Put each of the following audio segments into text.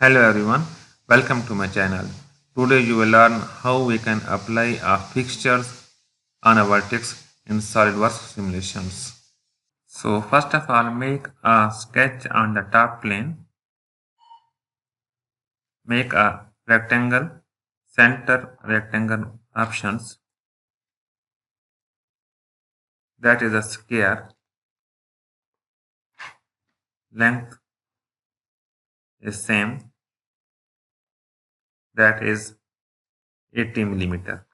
Hello everyone, welcome to my channel. Today you will learn how we can apply our fixtures on a vertex in SolidWorks simulations. So first of all, make a sketch on the top plane. Make a rectangle, center rectangle options. That is a square. Length is same. That is 80 millimeter.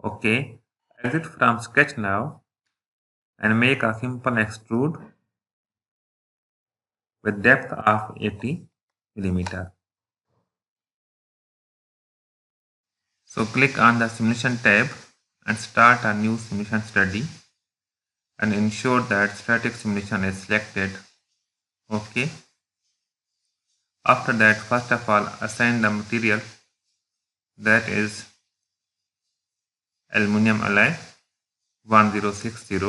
Okay, exit from sketch now and make a simple extrude with depth of 80 millimeter. So click on the simulation tab and start a new simulation study and ensure that static simulation is selected. Okay. After that, first of all, assign the material, that is aluminum alloy 1060.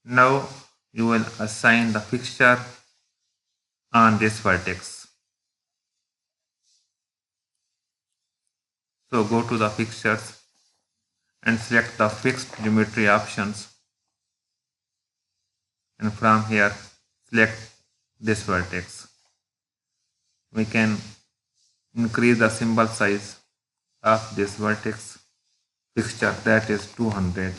Now you will assign the fixture on this vertex. So go to the fixtures and select the fixed geometry options, and from here select this vertex. We can increase the symbol size of this vertex fixture, that is 200.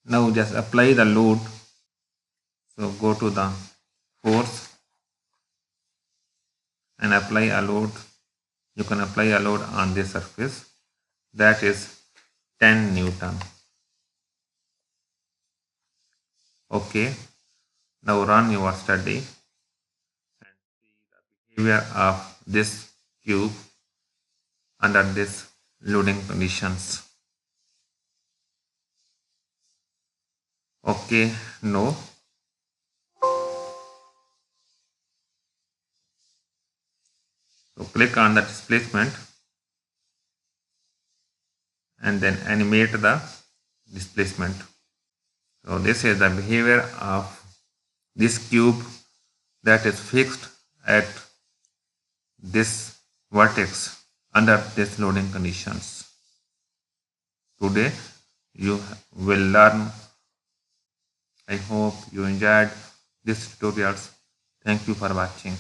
Now just apply the load. So go to the force and apply a load. You can apply a load on this surface, that is 10 Newton. Okay, now run your study and see the behavior of this cube under this loading conditions. Okay, no. So click on the displacement and then animate the displacement. So this is the behavior of this cube that is fixed at this vertex under this loading conditions. Today you will learn. I hope you enjoyed this tutorials. Thank you for watching.